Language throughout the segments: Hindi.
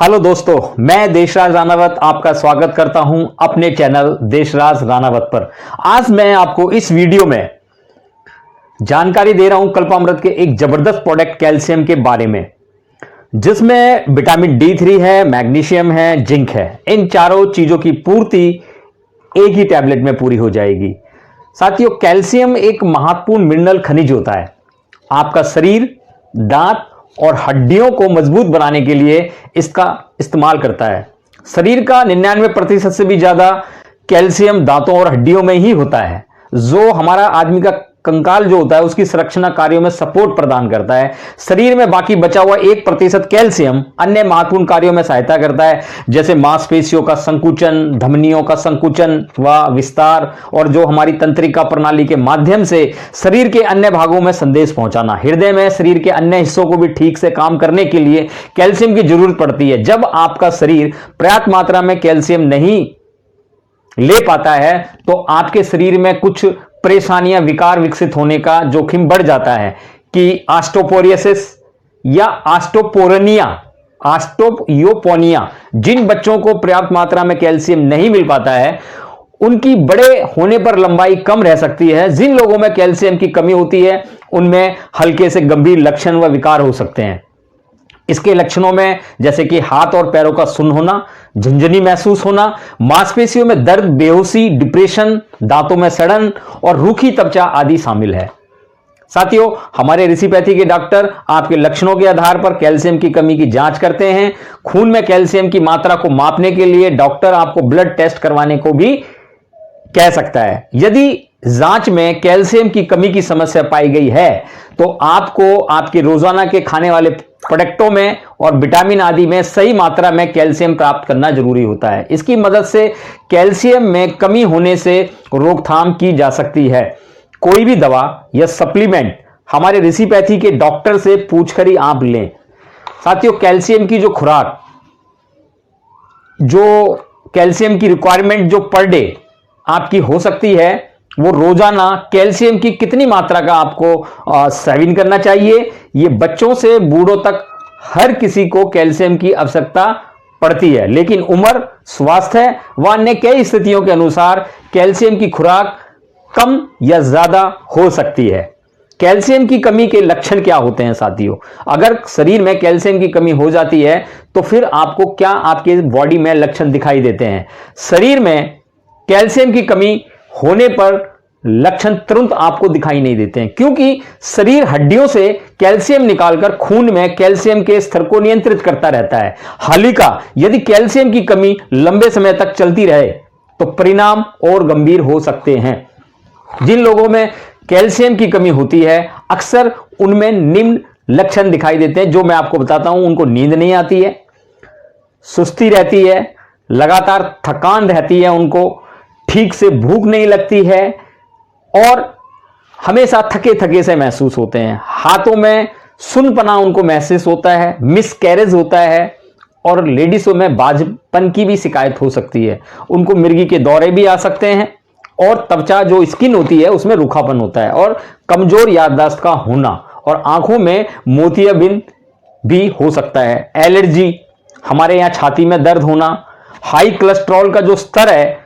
हेलो दोस्तों, मैं देशराज रानावत आपका स्वागत करता हूं अपने चैनल देशराज रानावत पर। आज मैं आपको इस वीडियो में जानकारी दे रहा हूं कल्पामृत के एक जबरदस्त प्रोडक्ट कैल्शियम के बारे में, जिसमें विटामिन D3 है, मैग्नीशियम है, जिंक है। इन चारों चीजों की पूर्ति एक ही टैबलेट में पूरी हो जाएगी। साथियों, कैल्शियम एक महत्वपूर्ण मिनरल खनिज होता है। आपका शरीर, दांत और हड्डियों को मजबूत बनाने के लिए इसका इस्तेमाल करता है। शरीर का 99% से भी ज्यादा कैल्शियम दांतों और हड्डियों में ही होता है, जो हमारा आदमी का कंकाल जो होता है उसकी संरक्षण कार्यों में सपोर्ट प्रदान करता है। शरीर में बाकी बचा हुआ 1% कैल्शियम अन्य महत्वपूर्ण कार्यों में सहायता करता है, जैसे मांसपेशियों का संकुचन, धमनियों का संकुचन व विस्तार, और जो हमारी तंत्रिका प्रणाली के माध्यम से शरीर के अन्य भागों में संदेश पहुंचाना। हृदय में शरीर के अन्य हिस्सों को भी ठीक से काम करने के लिए कैल्शियम की जरूरत पड़ती है। जब आपका शरीर पर्याप्त मात्रा में कैल्शियम नहीं ले पाता है तो आपके शरीर में कुछ परेशानियां, विकार विकसित होने का जोखिम बढ़ जाता है कि ऑस्टियोपोरोसिस या ऑस्टियोपोनिया। जिन बच्चों को पर्याप्त मात्रा में कैल्शियम नहीं मिल पाता है उनकी बड़े होने पर लंबाई कम रह सकती है। जिन लोगों में कैल्शियम की कमी होती है उनमें हल्के से गंभीर लक्षण व विकार हो सकते हैं। इसके लक्षणों में जैसे कि हाथ और पैरों का सुन्न होना, झुंझुनी महसूस होना, मांसपेशियों में दर्द, बेहोशी, डिप्रेशन, दांतों में सड़न और रूखी त्वचा आदि शामिल है। साथियों, हमारे ऋषिपैथी के डॉक्टर आपके लक्षणों के आधार पर कैल्शियम की कमी की जांच करते हैं। खून में कैल्शियम की मात्रा को मापने के लिए डॉक्टर आपको ब्लड टेस्ट करवाने को भी कह सकता है। यदि जांच में कैल्शियम की कमी की समस्या पाई गई है तो आपको आपके रोजाना के खाने वाले प्रोडक्टों में और विटामिन आदि में सही मात्रा में कैल्शियम प्राप्त करना जरूरी होता है। इसकी मदद से कैल्शियम में कमी होने से रोकथाम की जा सकती है। कोई भी दवा या सप्लीमेंट हमारे ऋषिपैथी के डॉक्टर से पूछकर ही आप लें। साथियों, कैल्शियम की जो खुराक, जो कैल्शियम की रिक्वायरमेंट जो पर डे आपकी हो सकती है, वो रोजाना कैल्शियम की कितनी मात्रा का आपको सेवन करना चाहिए। ये बच्चों से बूढ़ों तक हर किसी को कैल्शियम की आवश्यकता पड़ती है, लेकिन उम्र, स्वास्थ्य व अन्य कई स्थितियों के अनुसार कैल्शियम की खुराक कम या ज्यादा हो सकती है। कैल्शियम की कमी के लक्षण क्या होते हैं साथियों? अगर शरीर में कैल्शियम की कमी हो जाती है तो फिर आपको क्या आपके बॉडी में लक्षण दिखाई देते हैं? शरीर में कैल्शियम की कमी होने पर लक्षण तुरंत आपको दिखाई नहीं देते हैं, क्योंकि शरीर हड्डियों से कैल्शियम निकालकर खून में कैल्शियम के स्तर को नियंत्रित करता रहता है। हालिका यदि कैल्शियम की कमी लंबे समय तक चलती रहे तो परिणाम और गंभीर हो सकते हैं। जिन लोगों में कैल्शियम की कमी होती है अक्सर उनमें निम्न लक्षण दिखाई देते हैं, जो मैं आपको बताता हूं। उनको नींद नहीं आती है, सुस्ती रहती है, लगातार थकान रहती है, उनको ठीक से भूख नहीं लगती है और हमेशा थके थके से महसूस होते हैं। हाथों में सुनपना उनको महसूस होता है, मिसकैरेज होता है और लेडीजों में बाझपन की भी शिकायत हो सकती है। उनको मिर्गी के दौरे भी आ सकते हैं और त्वचा जो स्किन होती है उसमें रूखापन होता है और कमजोर याददाश्त का होना और आंखों में मोतियाबिंद भी हो सकता है। एलर्जी, हमारे यहां छाती में दर्द होना, हाई कोलेस्ट्रॉल का जो स्तर है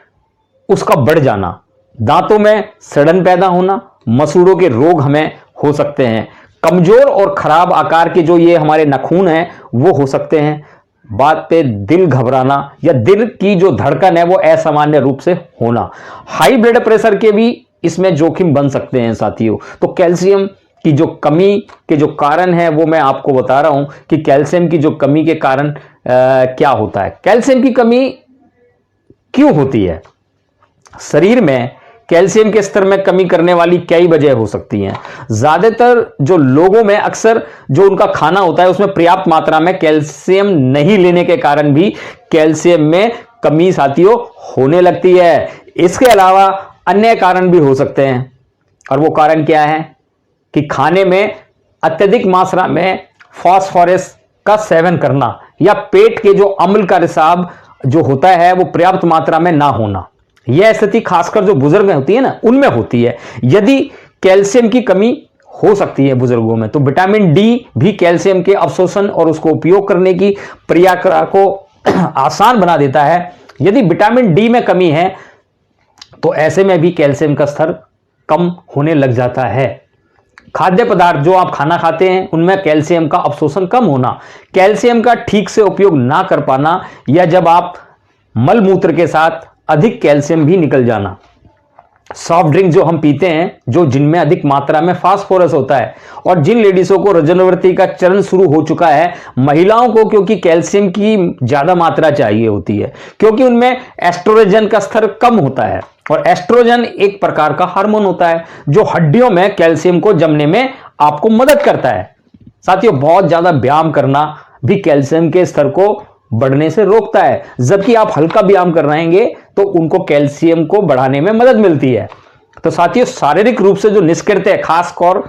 उसका बढ़ जाना, दांतों में सड़न पैदा होना, मसूड़ों के रोग हमें हो सकते हैं। कमजोर और खराब आकार के जो ये हमारे नाखून हैं वो हो सकते हैं। बात पे दिल घबराना या दिल की जो धड़कन है वो असामान्य रूप से होना। हाई ब्लड प्रेशर के भी इसमें जोखिम बन सकते हैं साथियों। तो कैल्शियम की जो कमी के जो कारण है वो मैं आपको बता रहा हूं कि कैल्शियम की जो कमी के कारण क्या होता है। कैल्शियम की कमी क्यों होती है? शरीर में कैल्शियम के स्तर में कमी करने वाली कई वजह हो सकती हैं। ज्यादातर जो लोगों में अक्सर जो उनका खाना होता है उसमें पर्याप्त मात्रा में कैल्शियम नहीं लेने के कारण भी कैल्शियम में कमी साथियों होने लगती है। इसके अलावा अन्य कारण भी हो सकते हैं, और वो कारण क्या है कि खाने में अत्यधिक मात्रा में फास्फोरस का सेवन करना या पेट के जो अम्ल का रिसाव जो होता है वो पर्याप्त मात्रा में ना होना। यह स्थिति खासकर जो बुजुर्ग में होती है ना, उनमें होती है। यदि कैल्शियम की कमी हो सकती है बुजुर्गों में। तो विटामिन डी भी कैल्शियम के अवशोषण और उसको उपयोग करने की प्रक्रिया को आसान बना देता है। यदि विटामिन डी में कमी है तो ऐसे में भी कैल्शियम का स्तर कम होने लग जाता है। खाद्य पदार्थ जो आप खाना खाते हैं उनमें कैल्शियम का अवशोषण कम होना, कैल्शियम का ठीक से उपयोग ना कर पाना, या जब आप मल मूत्र के साथ अधिक कैल्शियम भी निकल जाना, सॉफ्ट ड्रिंक जो हम पीते हैं जो जिनमें अधिक मात्रा में फास्फोरस होता है, और जिन लेडीजों को रजोनिवृत्ति का चरण शुरू हो चुका है, महिलाओं को क्योंकि कैल्शियम की ज्यादा मात्रा चाहिए होती है क्योंकि उनमें एस्ट्रोजन का स्तर कम होता है, और एस्ट्रोजन एक प्रकार का हार्मोन होता है जो हड्डियों में कैल्शियम को जमने में आपको मदद करता है। साथियों, बहुत ज्यादा व्यायाम करना भी कैल्शियम के स्तर को बढ़ने से रोकता है, जबकि आप हल्का व्यायाम कर रहेंगे तो उनको कैल्शियम को बढ़ाने में मदद मिलती है। तो साथियों, शारीरिक रूप से जो निष्क्रिय है, खासकर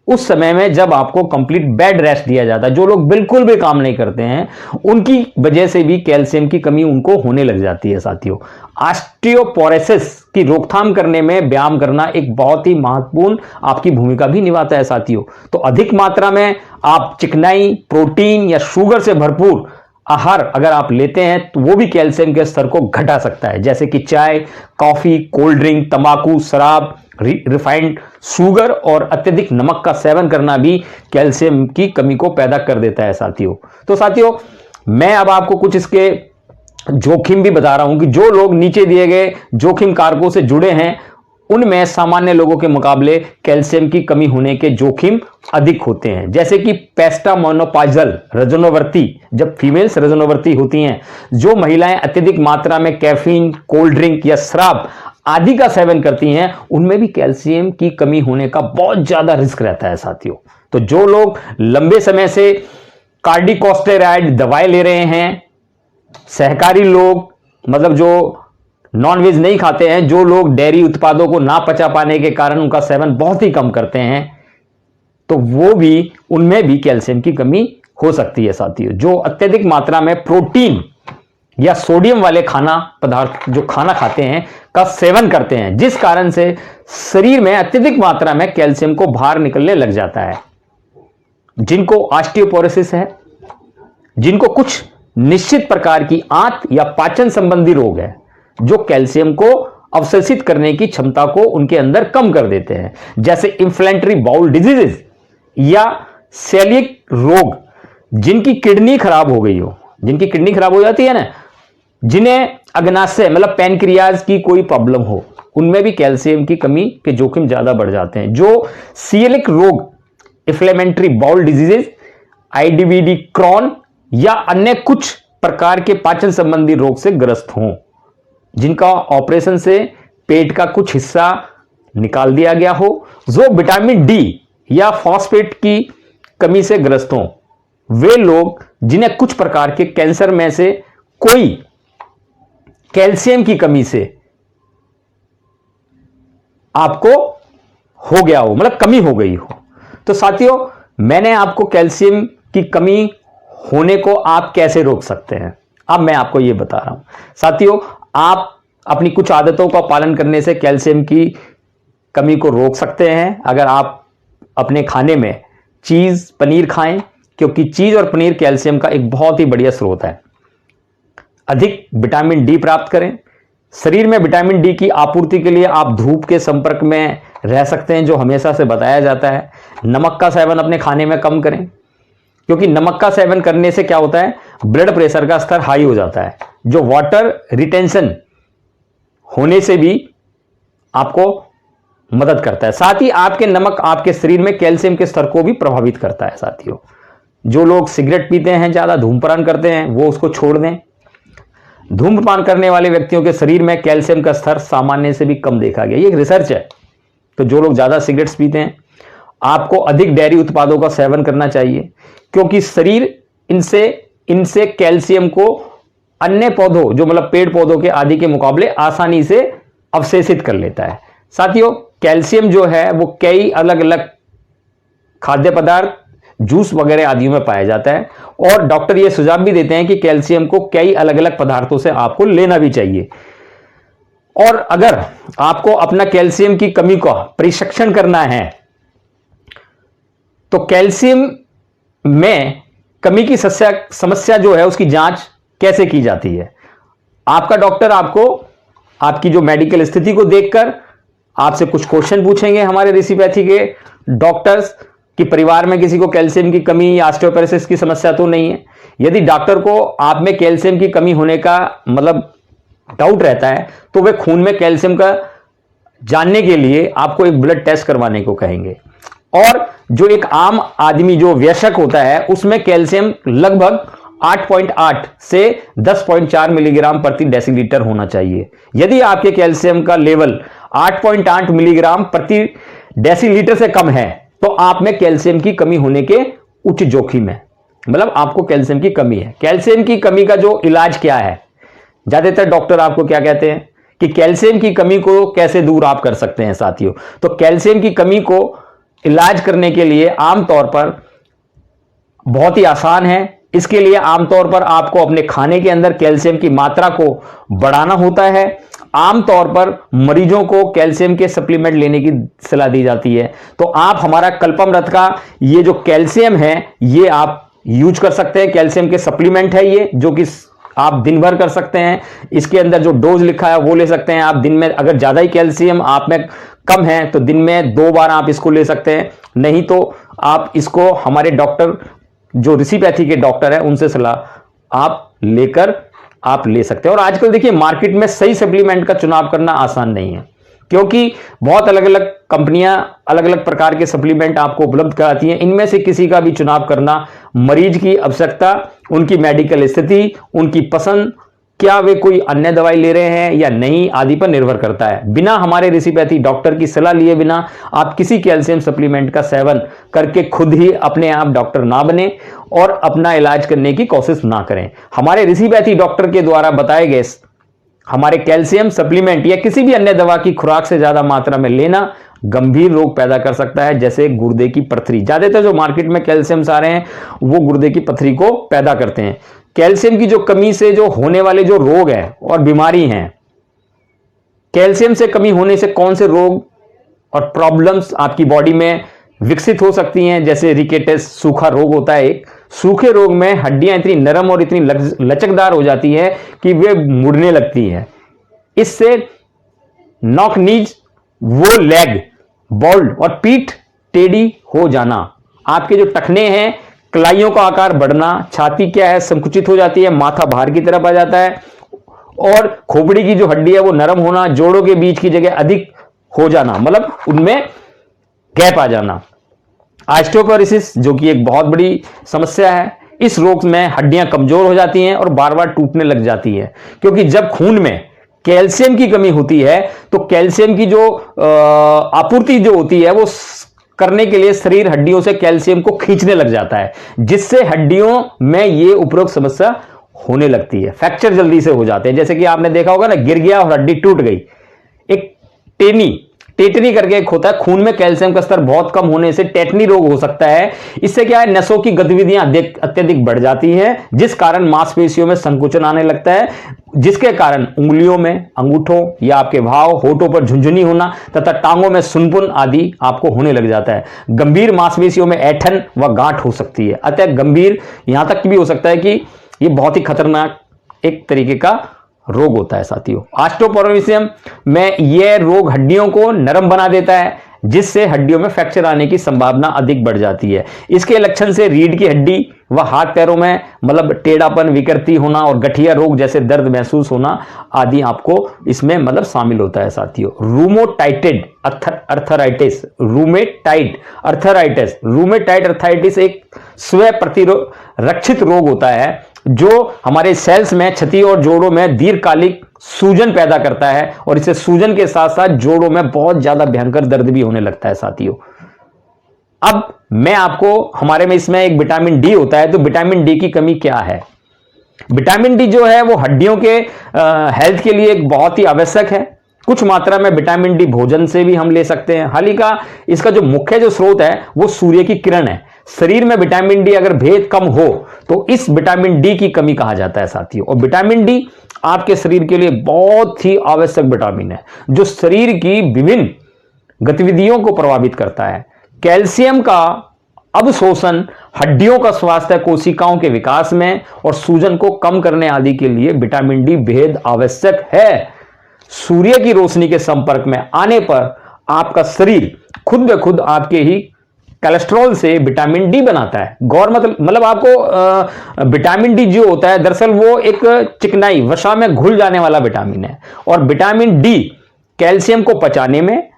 उस समय में जब आपको कंप्लीट बेड रेस्ट दिया जाता है, जो लोग बिल्कुल भी काम नहीं करते हैं, उनकी वजह से भी कैल्शियम की कमी उनको होने लग जाती है। साथियों, ऑस्टियोपोरोसिस की रोकथाम करने में व्यायाम करना एक बहुत ही महत्वपूर्ण आपकी भूमिका भी निभाता है। साथियों, तो अधिक मात्रा में आप चिकनाई, प्रोटीन या शुगर से भरपूर आहार अगर आप लेते हैं तो वो भी कैल्शियम के स्तर को घटा सकता है, जैसे कि चाय, कॉफी, कोल्ड ड्रिंक, तंबाकू, शराब, रिफाइंड शुगर और अत्यधिक नमक का सेवन करना भी कैल्शियम की कमी को पैदा कर देता है। साथियों, तो साथियों, मैं अब आपको कुछ इसके जोखिम भी बता रहा हूं कि जो लोग नीचे दिए गए जोखिम कारकों से जुड़े हैं उनमें सामान्य लोगों के मुकाबले कैल्शियम की कमी होने के जोखिम अधिक होते हैं, जैसे कि पेस्टामोनोपाइजल रजोनिवृत्ति, जब फीमेल्स रजोनिवृत्ति होती हैं, जो महिलाएं अत्यधिक मात्रा में कैफीन, कोल्ड ड्रिंक या शराब आदि का सेवन करती हैं, उनमें भी कैल्शियम की कमी होने का बहुत ज्यादा रिस्क रहता है। साथियों, तो जो लोग लंबे समय से कार्डिकोस्टेरॉइड दवाएं ले रहे हैं, सहकारी लोग, मतलब जो नॉनवेज नहीं खाते हैं, जो लोग डेयरी उत्पादों को ना पचा पाने के कारण उनका सेवन बहुत ही कम करते हैं, तो वो भी, उनमें भी कैल्शियम की कमी हो सकती है। साथियों, जो अत्यधिक मात्रा में प्रोटीन या सोडियम वाले खाना पदार्थ जो खाना खाते हैं का सेवन करते हैं, जिस कारण से शरीर में अत्यधिक मात्रा में कैल्शियम को बाहर निकलने लग जाता है। जिनको ऑस्टियोपोरोसिस है, जिनको कुछ निश्चित प्रकार की आंत या पाचन संबंधी रोग है, जो कैल्शियम को अवशोषित करने की क्षमता को उनके अंदर कम कर देते हैं, जैसे इन्फ्लेमेटरी बाउल डिजीजेस या सेलिक रोग, जिनकी किडनी खराब हो गई हो, जिनकी किडनी खराब हो जाती है ना, जिन्हें अग्नाशय मतलब पैनक्रियाज की कोई प्रॉब्लम हो, उनमें भी कैल्शियम की कमी के जोखिम ज्यादा बढ़ जाते हैं। जो सीलिक रोग, इन्फ्लेमेटरी बाउल डिजीजेस, आईडीवीडी, क्रॉन या अन्य कुछ प्रकार के पाचन संबंधी रोग से ग्रस्त हों, जिनका ऑपरेशन से पेट का कुछ हिस्सा निकाल दिया गया हो, जो विटामिन डी या फॉस्फेट की कमी से ग्रस्त हों, वे लोग जिन्हें कुछ प्रकार के कैंसर में से कोई कैल्शियम की कमी से आपको हो गया हो, मतलब कमी हो गई हो। तो साथियों, मैंने आपको कैल्शियम की कमी होने को आप कैसे रोक सकते हैं, अब मैं आपको यह बता रहा हूं। साथियों, आप अपनी कुछ आदतों का पालन करने से कैल्शियम की कमी को रोक सकते हैं। अगर आप अपने खाने में चीज, पनीर खाएं, क्योंकि चीज और पनीर कैल्शियम का एक बहुत ही बढ़िया स्रोत है। अधिक विटामिन डी प्राप्त करें। शरीर में विटामिन डी की आपूर्ति के लिए आप धूप के संपर्क में रह सकते हैं, जो हमेशा से बताया जाता है। नमक का सेवन अपने खाने में कम करें, क्योंकि नमक का सेवन करने से क्या होता है, ब्लड प्रेशर का स्तर हाई हो जाता है, जो वाटर रिटेंशन होने से भी आपको मदद करता है। साथ ही आपके नमक आपके शरीर में कैल्शियम के स्तर को भी प्रभावित करता है। साथियों, जो लोग सिगरेट पीते हैं, ज्यादा धूम्रपान करते हैं, वो उसको छोड़ दें। धूम्रपान करने वाले व्यक्तियों के शरीर में कैल्शियम का स्तर सामान्य से भी कम देखा गया, ये एक रिसर्च है। तो जो लोग ज्यादा सिगरेट्स पीते हैं, आपको अधिक डेयरी उत्पादों का सेवन करना चाहिए, क्योंकि शरीर इनसे कैल्शियम को अन्य पौधों, जो मतलब पेड़ पौधों के आदि के मुकाबले आसानी से अवशोषित कर लेता है। साथियों, कैल्शियम जो है वो कई अलग अलग खाद्य पदार्थ, जूस वगैरह आदि में पाया जाता है, और डॉक्टर ये सुझाव भी देते हैं कि कैल्शियम को कई अलग अलग पदार्थों से आपको लेना भी चाहिए। और अगर आपको अपना कैल्शियम की कमी का परीक्षण करना है तो कैल्शियम में कमी की समस्या जो है उसकी जांच कैसे की जाती है? आपका डॉक्टर आपको आपकी जो मेडिकल स्थिति को देखकर आपसे कुछ क्वेश्चन पूछेंगे हमारे ऋषिपैथी के डॉक्टर्स कि परिवार में किसी को कैल्शियम की कमी या ऑस्टियोपोरोसिस की समस्या तो नहीं है। यदि डॉक्टर को आप में कैल्शियम की कमी होने का मतलब डाउट रहता है तो वे खून में कैल्शियम का जानने के लिए आपको एक ब्लड टेस्ट करवाने को कहेंगे। और जो एक आम आदमी जो वयस्क होता है उसमें कैल्शियम लगभग 8.8 से 10.4 मिलीग्राम प्रति डेसीलीटर होना चाहिए। यदि आपके कैल्शियम का लेवल 8.8 मिलीग्राम प्रति डेसीलीटर से कम है तो आप में कैल्शियम की कमी होने के उच्च जोखिम है, मतलब आपको कैल्शियम की कमी है। कैल्शियम की कमी का जो इलाज क्या है, ज्यादातर डॉक्टर आपको क्या कहते हैं कि कैल्शियम की कमी को कैसे दूर आप कर सकते हैं साथियों। तो कैल्शियम की कमी को इलाज करने के लिए आमतौर पर बहुत ही आसान है। इसके लिए आमतौर पर आपको अपने खाने के अंदर कैल्शियम की मात्रा को बढ़ाना होता है। आमतौर पर मरीजों को कैल्शियम के सप्लीमेंट लेने की सलाह दी जाती है। तो आप हमारा कल्पामृत का ये जो कैल्शियम है ये आप यूज कर सकते हैं। कैल्शियम के सप्लीमेंट है ये, जो कि आप दिन भर कर सकते हैं। इसके अंदर जो डोज लिखा है वो ले सकते हैं आप दिन में। अगर ज्यादा ही कैल्शियम आप में कम है तो दिन में 2 बार आप इसको ले सकते हैं, नहीं तो आप इसको हमारे डॉक्टर जो ऋषिपैथी के डॉक्टर है उनसे सलाह आप लेकर आप ले सकते हैं। और आजकल देखिए मार्केट में सही सप्लीमेंट का चुनाव करना आसान नहीं है, क्योंकि बहुत अलग अलग कंपनियां अलग अलग प्रकार के सप्लीमेंट आपको उपलब्ध कराती हैं। इनमें से किसी का भी चुनाव करना मरीज की आवश्यकता, उनकी मेडिकल स्थिति, उनकी पसंद, क्या वे कोई अन्य दवाई ले रहे हैं या नहीं आदि पर निर्भर करता है। बिना हमारे ऋषिपैथी डॉक्टर की सलाह लिए बिना आप किसी कैल्शियम सप्लीमेंट का सेवन करके खुद ही अपने आप डॉक्टर ना बने और अपना इलाज करने की कोशिश ना करें। हमारे ऋषिपैथी डॉक्टर के द्वारा बताए गए हमारे कैल्शियम सप्लीमेंट या किसी भी अन्य दवा की खुराक से ज्यादा मात्रा में लेना गंभीर रोग पैदा कर सकता है, जैसे गुर्दे की पथरी। ज्यादातर जो मार्केट में कैल्शियम्स आ रहे हैं वो गुर्दे की पथरी को पैदा करते हैं। कैल्शियम की जो कमी से जो होने वाले जो रोग हैं और बीमारी हैं, कैल्शियम से कमी होने से कौन से रोग और प्रॉब्लम्स आपकी बॉडी में विकसित हो सकती हैं, जैसे रिकेटस सूखा रोग होता है एक। सूखे रोग में हड्डियां इतनी नरम और इतनी लचकदार हो जाती है कि वे मुड़ने लगती हैं। इससे नॉक नीज, वो लेग बॉल्ड और पीठ टेढ़ी हो जाना, आपके जो टखने हैं कलाइयों का आकार बढ़ना, छाती क्या है संकुचित हो जाती है, माथा बाहर की तरफ आ जाता है और खोपड़ी की जो हड्डी है वो नरम होना, जोड़ों के बीच की जगह अधिक हो जाना, मतलब उनमें गैप आ जाना। ऑस्टियोपोरोसिस जो कि एक बहुत बड़ी समस्या है, इस रोग में हड्डियां कमजोर हो जाती हैं और बार बार टूटने लग जाती हैं, क्योंकि जब खून में कैल्शियम की कमी होती है तो कैल्शियम की जो आपूर्ति जो होती है वो करने के लिए शरीर हड्डियों से कैल्शियम को खींचने लग जाता है, जिससे हड्डियों में ये उपरोक्त समस्या होने लगती है। फ्रैक्चर जल्दी से हो जाते हैं, जैसे कि आपने देखा होगा ना, गिर गया और हड्डी टूट गई। एक टेटनी करके एक होता है, खून में कैल्शियम का स्तर बहुत कम होने से टेटनी रोग हो सकता है। इससे क्या है, नसों की गतिविधियां अत्यधिक बढ़ जाती हैं, जिस कारण मांसपेशियों में संकुचन आने लगता है, जिसके कारण उंगलियों में, अंगूठों या आपके भाव, होठों पर झुनझुनी होना तथा टांगों में सुनपुन आदि आपको होने लग जाता है। गंभीर मांसपेशियों में ऐंठन व गांठ हो सकती है। अतः गंभीर यहां तक भी हो सकता है कि यह बहुत ही खतरनाक एक तरीके का रोग होता है साथियों। ऑस्टियोपोरोसिस में यह रोग हड्डियों को नरम बना देता है, जिससे हड्डियों में फ्रैक्चर आने की संभावना अधिक बढ़ जाती है। इसके लक्षण से रीढ़ की हड्डी व हाथ पैरों में मतलब टेढ़ापन, विकृति होना और गठिया रोग जैसे दर्द महसूस होना आदि आपको इसमें मतलब शामिल होता है साथियों। रूमेटॉइड अर्थराइटिस एक स्व प्रतिरक्षित रोग होता है जो हमारे सेल्स में क्षति और जोड़ों में दीर्घकालिक सूजन पैदा करता है, और इससे सूजन के साथ साथ जोड़ों में बहुत ज्यादा भयंकर दर्द भी होने लगता है साथियों। अब मैं आपको, हमारे में इसमें एक विटामिन डी होता है, तो विटामिन डी की कमी क्या है। विटामिन डी जो है वो हड्डियों के हेल्थ के लिए एक बहुत ही आवश्यक है। कुछ मात्रा में विटामिन डी भोजन से भी हम ले सकते हैं। हाल ही का इसका जो मुख्य जो स्रोत है वो सूर्य की किरण है। शरीर में विटामिन डी अगर भेद कम हो तो इस विटामिन डी की कमी कहा जाता है साथियों। और विटामिन डी आपके शरीर के लिए बहुत ही आवश्यक विटामिन है, जो शरीर की विभिन्न गतिविधियों को प्रभावित करता है। कैल्शियम का अवशोषण, हड्डियों का स्वास्थ्य, कोशिकाओं के विकास में और सूजन को कम करने आदि के लिए विटामिन डी बेहद आवश्यक है। सूर्य की रोशनी के संपर्क में आने पर आपका शरीर खुद ब खुद आपके ही कोलेस्ट्रॉल से विटामिन डी बनाता है। गौर मतलब आपको विटामिन डी जो होता है दरअसल वो एक चिकनाई वसा में घुल जाने वाला विटामिन है, और विटामिन डी कैल्शियम को पचाने में,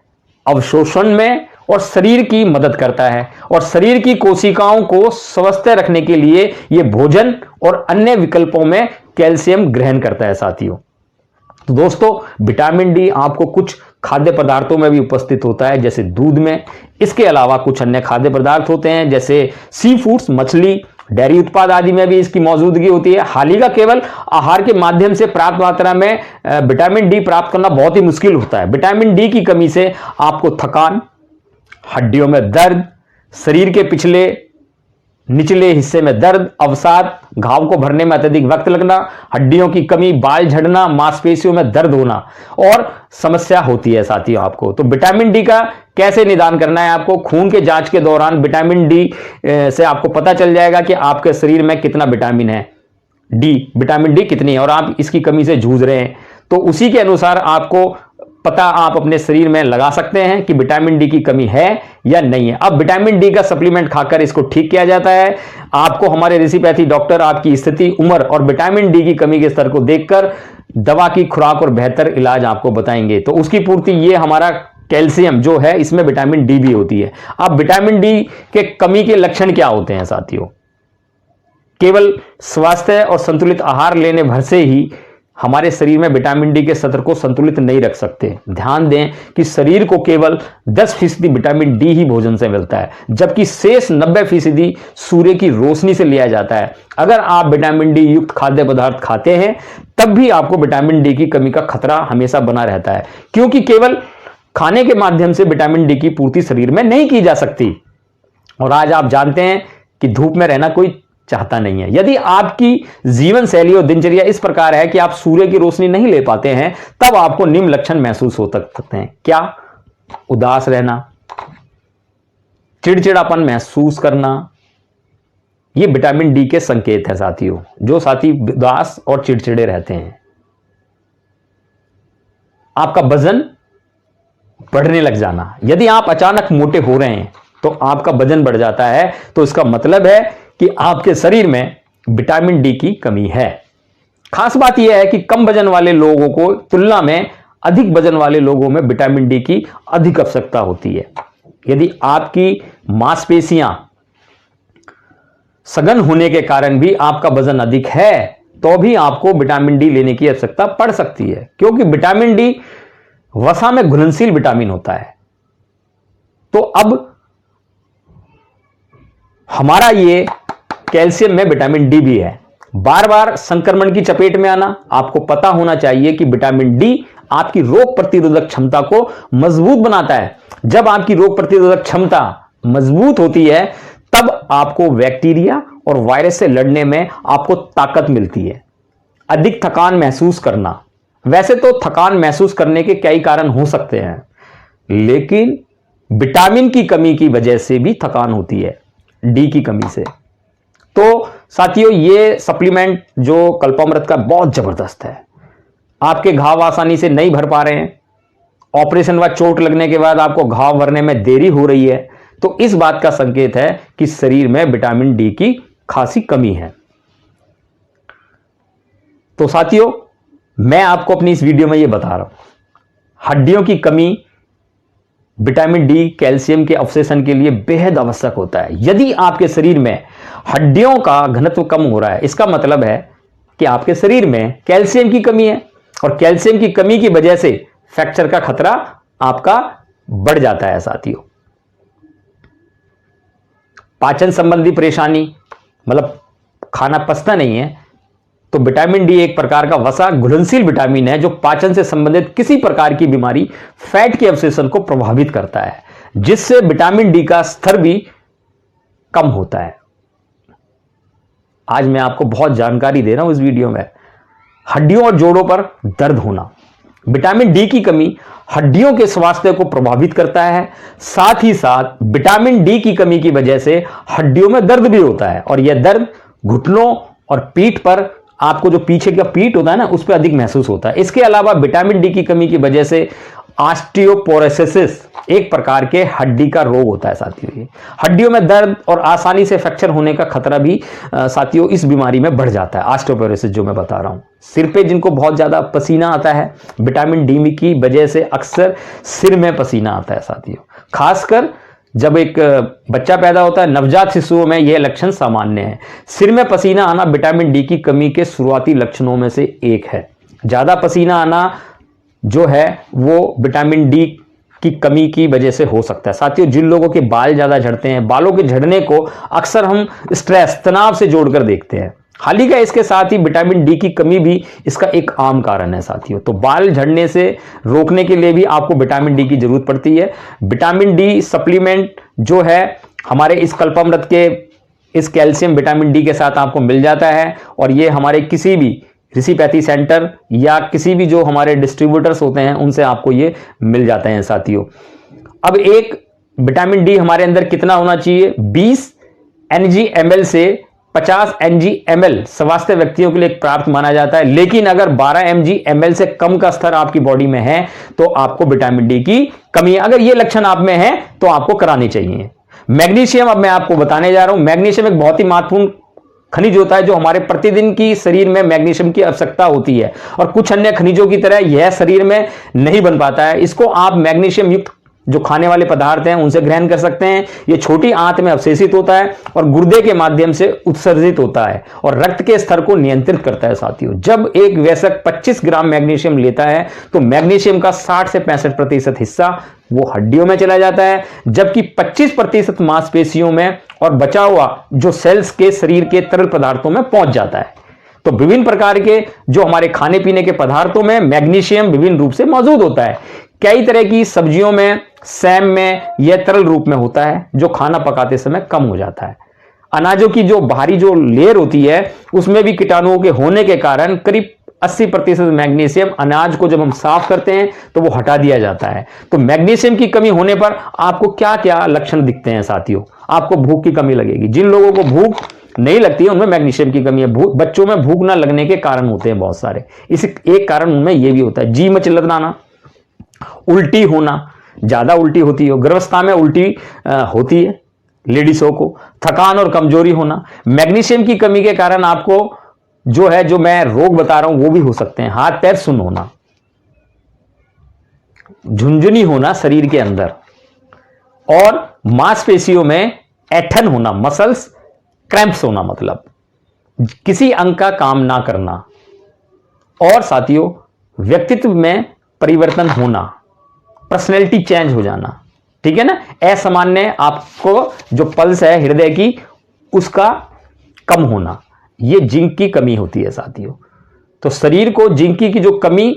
अवशोषण में और शरीर की मदद करता है, और शरीर की कोशिकाओं को स्वस्थ रखने के लिए यह भोजन और अन्य विकल्पों में कैल्शियम ग्रहण करता है साथियों। तो दोस्तों, विटामिन डी आपको कुछ खाद्य पदार्थों में भी उपस्थित होता है, जैसे दूध में। इसके अलावा कुछ अन्य खाद्य पदार्थ होते हैं जैसे सी फूड्स, मछली, डेयरी उत्पाद आदि में भी इसकी मौजूदगी होती है। हाल ही का केवल आहार के माध्यम से प्राप्त मात्रा में विटामिन डी प्राप्त करना बहुत ही मुश्किल होता है। विटामिन डी की कमी से आपको थकान, हड्डियों में दर्द, शरीर के पिछले निचले हिस्से में दर्द, अवसाद, घाव को भरने में अत्यधिक वक्त लगना, हड्डियों की कमी, बाल झड़ना, मांसपेशियों में दर्द होना और समस्या होती है साथियों आपको। तो विटामिन डी का कैसे निदान करना है आपको? खून के जांच के दौरान विटामिन डी से आपको पता चल जाएगा कि आपके शरीर में कितना विटामिन डी कितनी है और आप इसकी कमी से जूझ रहे हैं। तो उसी के अनुसार आपको पता आप अपने शरीर में लगा सकते हैं कि विटामिन डी की कमी है या नहीं है। अब विटामिन डी का सप्लीमेंट खाकर इसको ठीक किया जाता है। आपको हमारे ऋषिपैथी डॉक्टर आपकी स्थिति, उम्र और विटामिन डी की कमी के स्तर को देखकर दवा की खुराक और बेहतर इलाज आपको बताएंगे। तो उसकी पूर्ति ये हमारा कैल्शियम जो है, इसमें विटामिन डी भी होती है। अब विटामिन डी के कमी के लक्षण क्या होते हैं साथियों? केवल स्वास्थ्य और संतुलित आहार लेने भर से ही हमारे शरीर में विटामिन डी के स्तर को संतुलित नहीं रख सकते। ध्यान दें कि शरीर को केवल 10% विटामिन डी ही भोजन से मिलता है, जबकि शेष 90% सूर्य की रोशनी से लिया जाता है। अगर आप विटामिन डी युक्त खाद्य पदार्थ खाते हैं तब भी आपको विटामिन डी की कमी का खतरा हमेशा बना रहता है, क्योंकि केवल खाने के माध्यम से विटामिन डी की पूर्ति शरीर में नहीं की जा सकती। और आज आप जानते हैं कि धूप में रहना कोई चाहता नहीं है। यदि आपकी जीवन शैली और दिनचर्या इस प्रकार है कि आप सूर्य की रोशनी नहीं ले पाते हैं, तब आपको निम्न लक्षण महसूस हो सकते हैं। क्या? उदास रहना, चिड़चिड़ापन महसूस करना, ये विटामिन डी के संकेत है साथियों। जो साथी उदास और चिड़चिड़े रहते हैं, आपका वजन बढ़ने लग जाना। यदि आप अचानक मोटे हो रहे हैं तो आपका वजन बढ़ जाता है, तो इसका मतलब है कि आपके शरीर में विटामिन डी की कमी है। खास बात यह है कि कम वजन वाले लोगों को तुलना में अधिक वजन वाले लोगों में विटामिन डी की अधिक आवश्यकता होती है। यदि आपकी मांसपेशियां सघन होने के कारण भी आपका वजन अधिक है, तो भी आपको विटामिन डी लेने की आवश्यकता पड़ सकती है, क्योंकि विटामिन डी वसा में घुलनशील विटामिन होता है। तो अब हमारा ये कैल्शियम में विटामिन डी भी है। बार बार संक्रमण की चपेट में आना, आपको पता होना चाहिए कि विटामिन डी आपकी रोग प्रतिरोधक क्षमता को मजबूत बनाता है। जब आपकी रोग प्रतिरोधक क्षमता मजबूत होती है, तब आपको बैक्टीरिया और वायरस से लड़ने में आपको ताकत मिलती है। अधिक थकान महसूस करना, वैसे तो थकान महसूस करने के कई कारण हो सकते हैं, लेकिन विटामिन की कमी की वजह से भी थकान होती है, डी की कमी से। तो साथियों, ये सप्लीमेंट जो कल्पामृत का बहुत जबरदस्त है। आपके घाव आसानी से नहीं भर पा रहे हैं, ऑपरेशन व चोट लगने के बाद आपको घाव भरने में देरी हो रही है, तो इस बात का संकेत है कि शरीर में विटामिन डी की खासी कमी है। तो साथियों, मैं आपको अपनी इस वीडियो में यह बता रहा हूं, हड्डियों की कमी विटामिन डी कैल्शियम के अवशोषण के लिए बेहद आवश्यक होता है। यदि आपके शरीर में हड्डियों का घनत्व कम हो रहा है, इसका मतलब है कि आपके शरीर में कैल्शियम की कमी है, और कैल्शियम की कमी की वजह से फ्रैक्चर का खतरा आपका बढ़ जाता है साथियों। पाचन संबंधी परेशानी, मतलब खाना पचता नहीं है, तो विटामिन डी एक प्रकार का वसा घुलनशील विटामिन है जो पाचन से संबंधित किसी प्रकार की बीमारी, फैट के अवशोषण को प्रभावित करता है, जिससे विटामिन डी का स्तर भी कम होता है। आज मैं आपको बहुत जानकारी दे रहा हूं इस वीडियो में। हड्डियों और जोड़ों पर दर्द होना, विटामिन डी की कमी हड्डियों के स्वास्थ्य को प्रभावित करता है। साथ ही साथ विटामिन डी की कमी की वजह से हड्डियों में दर्द भी होता है और यह दर्द घुटनों और पीठ पर, आपको जो पीछे का पीठ होता है ना, उस पर अधिक महसूस होता है। इसके अलावा विटामिन डी की कमी की वजह से ऑस्टियोपोरोसिस एक प्रकार के हड्डी का रोग होता है साथियों। ये हड्डियों में दर्द और आसानी से फ्रैक्चर होने का खतरा भी साथियों इस बीमारी में बढ़ जाता है, ऑस्टियोपोरोसिस जो मैं बता रहा हूं। सिर पे जिनको बहुत ज्यादा पसीना आता है, विटामिन डी की वजह से अक्सर सिर में पसीना आता है साथियों। खासकर जब एक बच्चा पैदा होता है, नवजात शिशुओं में यह लक्षण सामान्य है। सिर में पसीना आना विटामिन डी की कमी के शुरुआती लक्षणों में से एक है। ज्यादा पसीना आना जो है वो विटामिन डी की कमी की वजह से हो सकता है साथियों। जिन लोगों के बाल ज्यादा झड़ते हैं, बालों के झड़ने को अक्सर हम स्ट्रेस, तनाव से जोड़कर देखते हैं। हाल ही का इसके साथ ही विटामिन डी की कमी भी इसका एक आम कारण है साथियों। तो बाल झड़ने से रोकने के लिए भी आपको विटामिन डी की जरूरत पड़ती है। विटामिन डी सप्लीमेंट जो है हमारे इस कल्पामृत के इस कैल्शियम विटामिन डी के साथ आपको मिल जाता है और ये हमारे किसी भी ऋषिपैथी सेंटर या किसी भी जो हमारे डिस्ट्रीब्यूटर्स होते हैं उनसे आपको ये मिल जाते हैं साथियों। अब एक विटामिन डी हमारे अंदर कितना होना चाहिए? 20 mg/ml से 50 mg/ml स्वास्थ्य व्यक्तियों के लिए प्राप्त माना जाता है। लेकिन अगर 12 mg/ml से कम का स्तर आपकी बॉडी में है तो आपको विटामिन डी की कमी है। अगर ये लक्षण आप में है तो आपको करानी चाहिए। मैग्नीशियम, अब मैं आपको बताने जा रहा हूं। मैग्नीशियम एक बहुत ही महत्वपूर्ण खनिज होता है जो हमारे प्रतिदिन की शरीर में मैग्नीशियम की आवश्यकता होती है और कुछ अन्य खनिजों की तरह यह शरीर में नहीं बन पाता है। इसको आप मैग्नीशियम युक्त जो खाने वाले पदार्थ हैं उनसे ग्रहण कर सकते हैं। यह छोटी आंत में अवशेषित होता है और गुर्दे के माध्यम से उत्सर्जित होता है और रक्त के स्तर को नियंत्रित करता है साथियों। जब एक वयस्क 25 ग्राम मैग्नीशियम लेता है तो मैग्नीशियम का 60 से 65% हिस्सा वो हड्डियों में चला जाता है, जबकि 25% मांसपेशियों में और बचा हुआ जो सेल्स के शरीर के तरल पदार्थों में पहुंच जाता है। तो विभिन्न प्रकार के जो हमारे खाने पीने के पदार्थों में मैग्नीशियम विभिन्न रूप से मौजूद होता है। कई तरह की सब्जियों में, सैम में यह तरल रूप में होता है जो खाना पकाते समय कम हो जाता है। अनाजों की जो बाहरी जो लेयर होती है उसमें भी कीटाणुओं के होने के कारण करीब 80% मैग्नीशियम अनाज को जब हम साफ करते हैं तो वो हटा दिया जाता है। तो मैग्नीशियम की कमी होने पर आपको क्या क्या लक्षण दिखते हैं साथियों? आपको भूख की कमी लगेगी। जिन लोगों को भूख नहीं लगती है उनमें मैग्नीशियम की कमी है। बच्चों में भूख ना लगने के कारण होते हैं बहुत सारे। इस एक कारण उनमें यह भी होता है। जी में चिल्लाना, उल्टी होना, ज्यादा उल्टी होती हो, गर्भावस्था में उल्टी होती है लेडीजों को, थकान और कमजोरी होना। मैग्नीशियम की कमी के कारण आपको जो है, जो मैं रोग बता रहा हूं वो भी हो सकते हैं। हाथ पैर सुन्न होना, झुंझुनी होना शरीर के अंदर और मांसपेशियों में ऐंठन होना, मसल्स क्रैम्प्स होना, मतलब किसी अंग का काम ना करना। और साथियों व्यक्तित्व में परिवर्तन होना, पर्सनैलिटी चेंज हो जाना, ठीक है ना। असामान्य आपको जो पल्स है हृदय की उसका कम होना, यह जिंक की कमी होती है साथियों। तो शरीर को जिंक की जो कमी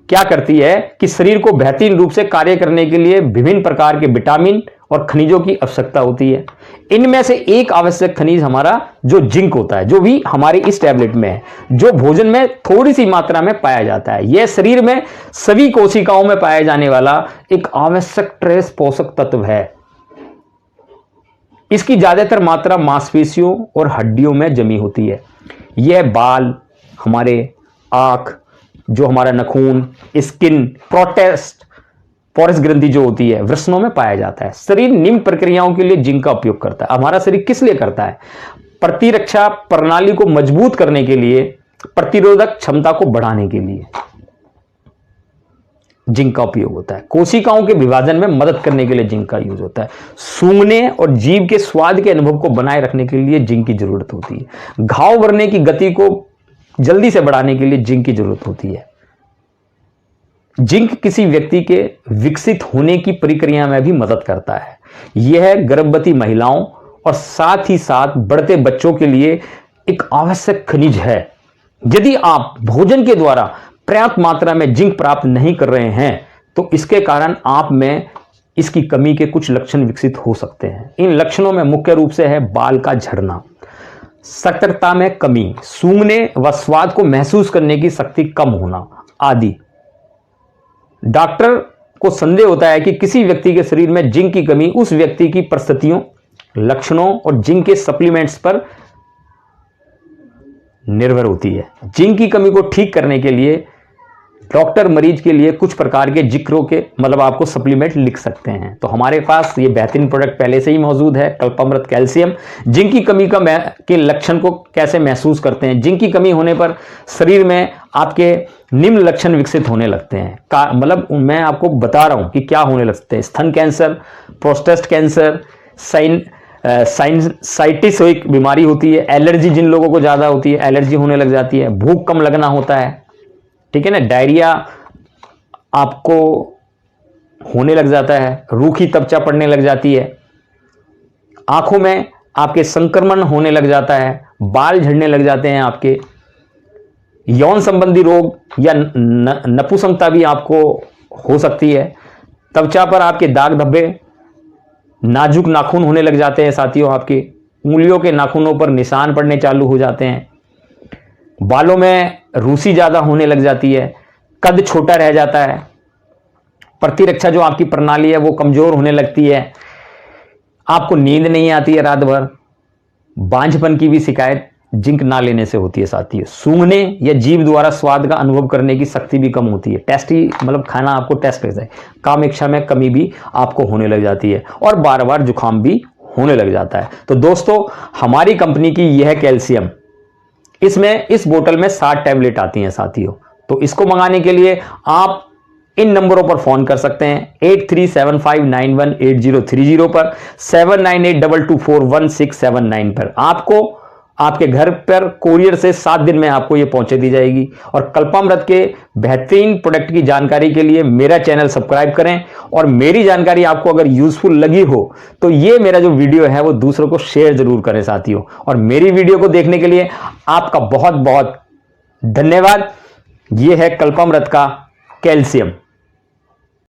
क्या करती है कि शरीर को बेहतरीन रूप से कार्य करने के लिए विभिन्न प्रकार के विटामिन और खनिजों की आवश्यकता होती है। इनमें से एक आवश्यक खनिज हमारा जो जिंक होता है, जो भी हमारी इस टैबलेट में है, जो भोजन में थोड़ी सी मात्रा में पाया जाता है। यह शरीर में सभी कोशिकाओं में पाया जाने वाला एक आवश्यक ट्रेस पोषक तत्व है। इसकी ज्यादातर मात्रा मांसपेशियों और हड्डियों में जमी होती है। यह बाल, हमारे आंख, जो हमारा नखून, स्किन, पोरस ग्रंथि जो होती है, वृषणों में पाया जाता है। शरीर निम्न प्रक्रियाओं के लिए जिंक का उपयोग करता है। हमारा शरीर किस लिए करता है? प्रतिरक्षा प्रणाली को मजबूत करने के लिए, प्रतिरोधक क्षमता को बढ़ाने के लिए जिंक का उपयोग होता है। कोशिकाओं के विभाजन में मदद करने के लिए जिंक का यूज होता है। सूंघने और जीभ के स्वाद के अनुभव को बनाए रखने के लिए जिंक की जरूरत होती है। घाव भरने की गति को जल्दी से बढ़ाने के लिए जिंक की जरूरत होती है। जिंक किसी व्यक्ति के विकसित होने की प्रक्रिया में भी मदद करता है। यह गर्भवती महिलाओं और साथ ही साथ बढ़ते बच्चों के लिए एक आवश्यक खनिज है। यदि आप भोजन के द्वारा पर्याप्त मात्रा में जिंक प्राप्त नहीं कर रहे हैं तो इसके कारण आप में इसकी कमी के कुछ लक्षण विकसित हो सकते हैं। इन लक्षणों में मुख्य रूप से है बाल का झड़ना, सतर्कता में कमी, सूंघने व स्वाद को महसूस करने की शक्ति कम होना आदि। डॉक्टर को संदेह होता है कि किसी व्यक्ति के शरीर में जिंक की कमी उस व्यक्ति की परिस्थितियों, लक्षणों और जिंक के सप्लीमेंट्स पर निर्भर होती है। जिंक की कमी को ठीक करने के लिए डॉक्टर मरीज के लिए कुछ प्रकार के जिक्रों के मतलब आपको सप्लीमेंट लिख सकते हैं। तो हमारे पास ये बेहतरीन प्रोडक्ट पहले से ही मौजूद है, कल्पामृत कैल्शियम। जिंक की कमी के लक्षण को कैसे महसूस करते हैं? जिंक की कमी होने पर शरीर में आपके निम्न लक्षण विकसित होने लगते हैं। मतलब मैं आपको बता रहा हूं कि क्या होने लगते हैं। स्तन कैंसर, प्रोस्टेट कैंसर, साइनसाइटिस एक बीमारी होती है, एलर्जी जिन लोगों को ज्यादा होती है एलर्जी होने लग जाती है, भूख कम लगना होता है, ठीक है ना, डायरिया आपको होने लग जाता है, रूखी तपचा पड़ने लग जाती है, आंखों में आपके संक्रमण होने लग जाता है, बाल झड़ने लग जाते हैं आपके, यौन संबंधी रोग या नपुंसकता भी आपको हो सकती है, त्वचा पर आपके दाग धब्बे, नाजुक नाखून होने लग जाते हैं साथियों, आपके उंगलियों के नाखूनों पर निशान पड़ने चालू हो जाते हैं, बालों में रूसी ज्यादा होने लग जाती है, कद छोटा रह जाता है, प्रतिरक्षा जो आपकी प्रणाली है वो कमजोर होने लगती है, आपको नींद नहीं आती है रात भर, बांझपन की भी शिकायत जिंक ना लेने से होती है साथियों, सूंघने या जीभ द्वारा स्वाद का अनुभव करने की शक्ति भी कम होती है, टेस्टी मतलब खाना आपको टेस्ट करता है, काम इच्छा में कमी भी आपको होने लग जाती है और बार बार जुकाम भी होने लग जाता है। तो दोस्तों हमारी कंपनी की यह कैल्शियम, इसमें इस बोतल में 60 टैबलेट आती हैं साथियों। तो इसको मंगाने के लिए आप इन नंबरों पर फोन कर सकते हैं 8375918030 पर, 7982241679 पर। आपको आपके घर पर कोरियर से 7 दिन में आपको ये पहुंचे दी जाएगी। और कल्पामृत के बेहतरीन प्रोडक्ट की जानकारी के लिए मेरा चैनल सब्सक्राइब करें और मेरी जानकारी आपको अगर यूजफुल लगी हो तो ये मेरा जो वीडियो है वो दूसरों को शेयर जरूर करें साथियों। और मेरी वीडियो को देखने के लिए आपका बहुत बहुत धन्यवाद। ये है कल्पामृत का कैल्शियम।